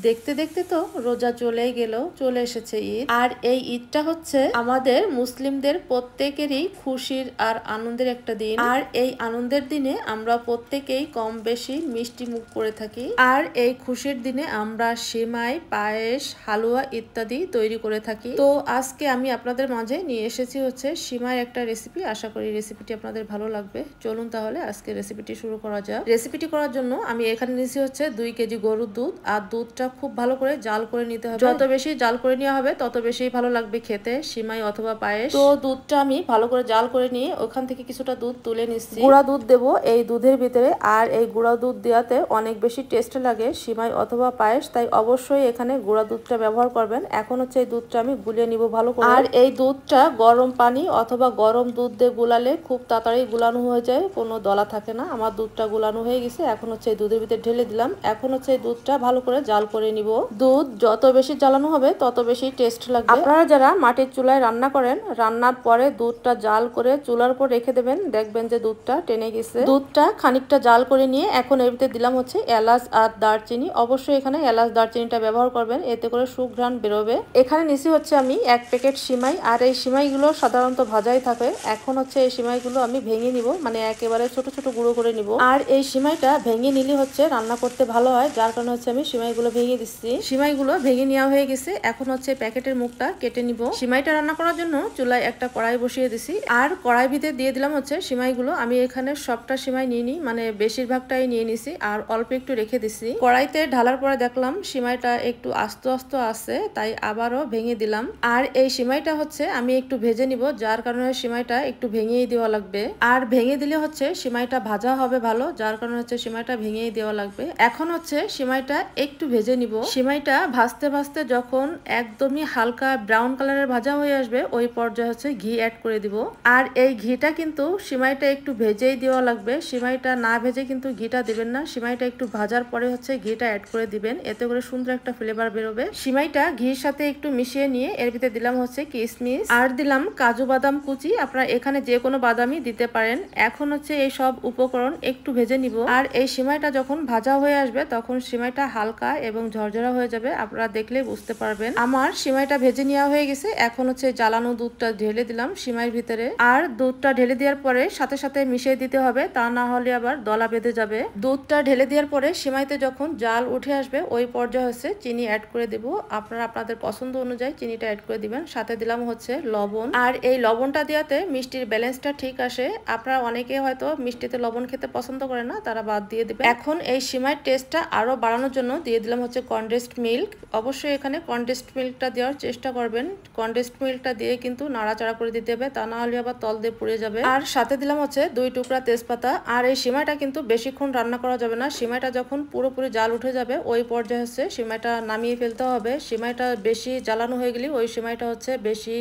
দেখতে দেখতে তো রোজা চলেই গেল, চলে এসেছে ঈদ। আর এই ঈদটা হচ্ছে আমাদের মুসলিমদের প্রত্যেকেরই খুশির আর আনন্দের একটা দিন। আর এই আনন্দের দিনে আমরা প্রত্যেকেই কম বেশি মিষ্টি মুখ করে থাকি। আর এই খুশির দিনে আমরা সেমাই, পায়েস, হালুয়া ইত্যাদি তৈরি করে থাকি। তো আজকে আমি আপনাদের মাঝে নিয়ে এসেছি হচ্ছে সিমাইয়ের একটা রেসিপি। আশা করি রেসিপিটি আপনাদের ভালো লাগবে। চলুন তাহলে আজকে রেসিপিটি শুরু করা যাক। রেসিপিটি করার জন্য আমি এখানে নিয়েছি হচ্ছে 2 কেজি গরুর দুধ। আর দুধটা খুব ভালো করে জাল করে নিতে হবে। যত বেশি জাল করে নেওয়া হবে তত বেশি ভালো লাগবে খেতে সিমাই অথবা পায়েস। তো দুধটা আমি ভালো করে জাল করে নিয়ে ওখান থেকে কিছুটা দুধ তুলে নিচ্ছি। গুঁড়া দুধ দেবো এই দুধের ভিতরে। আর এই গুঁড়া দুধ দেওয়াতে অনেক বেশি টেস্ট লাগে সিমাই অথবা পায়েস, তাই অবশ্যই এখানে গুঁড়া দুধটা ব্যবহার করবেন। এখন হচ্ছে এই দুধটা আমি গুলিয়ে নিব ভালো করে। আর এই দুধটা গরম পানি অথবা গরম দুধ দিয়ে গুলালে খুব তাড়াতাড়ি গুলানো হয়ে যায়, কোনো দলা থাকে না। আমার দুধটা গুলানো হয়ে গেছে। এখন হচ্ছে এই দুধের ভিতরে ঢেলে দিলাম। এখন হচ্ছে এই দুধটা ভালো করে জাল করে নিব। দুধ যত বেশি জ্বালানো হবে তত বেশি টেস্ট লাগবে। আপনারা যারা মাটির চুলায় রান্না করেন, রান্নার পরে দুধটা জাল করে চুলার উপর রেখে দেবেন, দেখবেন যে দুধটা টেনে গেছে। দুধটা খানিকটা জাল করে নিয়ে এখন এর ভিতরে দিলাম হচ্ছে এলাচ আর দারচিনি। অবশ্যই এখানে এলাচ দারচিনিটা ব্যবহার করবেন, এতে করে সুঘ্রাণ বেরোবে। এখানে নিছি হচ্ছে আমি 1 প্যাকেট সিমাই। আর এই সিমাইগুলো সাধারণত ভাজাই থাকে। এখন হচ্ছে এই সিমাইগুলো আমি ভেঙে নিব, মানে একেবারে ছোট ছোট গুঁড়ো করে নিব। আর এই সিমাইটা ভেঙে নিলে হচ্ছে রান্না করতে ভালো হয়, যার কারণে হচ্ছে আমি সিমাইগুলো ভেঙে দিচ্ছি। সিমাইগুলো ভেঙে নেওয়া হয়ে গেছে। এখন হচ্ছে প্যাকেটের মুখটা কেটে নিব। সিমাইটা রান্না করার জন্য চুলায় একটা কড়াই বসিয়ে দিছি। আর কড়াই ভিতরে দিয়ে দিলাম হচ্ছে সিমাইগুলো। আমি এখানে সবটা সিমাই নিয়ে নিই, মানে বেশিরভাগটাই নিয়ে নিছি আর অল্প একটু রেখে দিছি। কড়াইতে ঢালার পরে দেখলাম সিমাইটা একটু আস্ত আস্ত আছে, তাই আবারও ভেঙে দিলাম। আর এই সিমাইটা হচ্ছে আমি একটু ভেজে নিব, যার কারণে সিমাইটা একটু ভেঙেই দেওয়া লাগবে। আর ভেঙে দিলে হচ্ছে সিমাইটা ভাজা হবে ভালো, যার কারণে হচ্ছে সিমাইটা ভেঙেই দেওয়া লাগবে। এখন হচ্ছে সিমাইটা একটু ভেজে নিব। সিমাইটা ভাজতে ভাজতে যখন একদমই হালকা ব্রাউন কালারের ভাজা হয়ে আসবে, ওই পর্যায়ে হচ্ছে ঘি অ্যাড করে দিব। আর এই ঘিটা কিন্তু সিমাইটা একটু ভেজেই দেওয়া লাগবে। সিমাইটা না ভেজে কিন্তু ঘিটা দিবেন না। সিমাইটা একটু ভাজার পরে হচ্ছে ঘিটা অ্যাড করে দিবেন, এতে করে সুন্দর একটা ফ্লেভার বেরোবে। সিমাইটা ঘির সাথে একটু মিশিয়ে নিয়ে এর ভিতরে দিলাম হচ্ছে কিশমিশ আর দিলাম কাজু বাদাম কুচি। আপনারা এখানে যে কোনো বাদামই দিতে পারেন। এখন হচ্ছে এই সব উপকরণ একটু ভেজে নিব। আর এই সিমাইটা যখন ভাজা হয়ে আসবে তখন সিমাইটা হালকা এবং ঝরঝরা হয়ে যাবে, আপনারা দেখলেই বুঝতে পারবেন। আমার সিমাইটা ভেজে নেওয়া হয়ে গেছে। এখন হচ্ছে জ্বালানো দুধটা ঢেলে দিলাম সিমাইয়ের ভিতরে। আর দুধটা ঢেলে দেওয়ার পরে সাথে সাথে মিশিয়ে দিতে হবে, তা না হলে আবার দলা বেঁধে যাবে। দুধটা ঢেলে দেওয়ার পরে সিমাইতে যখন জাল উঠে আসবে ওই পর্যায়ে হচ্ছে চিনি অ্যাড করে দিব। আপনারা আপনাদের পছন্দ অনুযায়ী চিনিটা অ্যাড করে দিবেন। সাথে দিলাম হচ্ছে লবণ। আর এই লবণটা দেওয়াতে মিষ্টির ব্যালেন্সটা ঠিক আসে। আপনারা অনেকে হয়তো মিষ্টিতে লবণ খেতে পছন্দ করে না, তারা বাদ দিয়ে দিবেন। এখন এই সিমাইয়ের টেস্টটা আরো বাড়ানোর জন্য দিয়ে দিলাম হচ্ছে কনডেন্সড মিল্ক। অবশ্যই এখানে কনডেন্সড মিল্কটা দেওয়ার চেষ্টা করবেন। কনডেন্সড মিল্কটা দিয়ে কিন্তু নাড়াচাড়া করে দিতে হবে, তা না হলে আবার তল দিয়ে পুড়ে যাবে। আর সাথে দিলাম হচ্ছে 2 টুকরা তেজপাতা। আর এই সিমাইটা কিন্তু বেশিক্ষণ রান্না করা যাবে না। সিমাইটা যখন পুরোপুরি জাল উঠে যাবে ওই পর্যায়ে হচ্ছে সিমাইটা নামিয়ে ফেলতে হবে। সিমাইটা বেশি জ্বালানো হয়ে গেলে ওই সিমাইটা হচ্ছে বেশি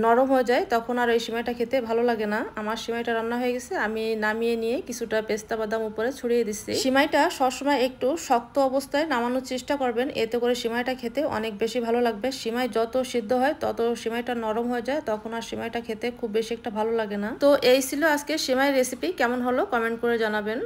নরম হয়ে যায়, তখন আর এই সিমাইটা খেতে ভালো লাগে না। আমার সিমাইটা রান্না হয়ে গেছে, আমি নামিয়ে নিয়ে কিছুটা পেস্তা বাদাম উপরে ছড়িয়ে দিচ্ছি। সিমাইটা সবসময় একটু শক্ত অবস্থায় নামানোর চেষ্টা করবেন, এতে করে সিমাইটা খেতে অনেক বেশি ভালো লাগবে। সিমাই যত সিদ্ধ হয় তত সিমাইটা নরম হয়ে যায়, তখন আর সিমাইটা খেতে খুব বেশি একটা ভালো লাগে না। তো এই ছিল আজকে সিমাই রেসিপি। কেমন হলো কমেন্ট করে জানাবেন।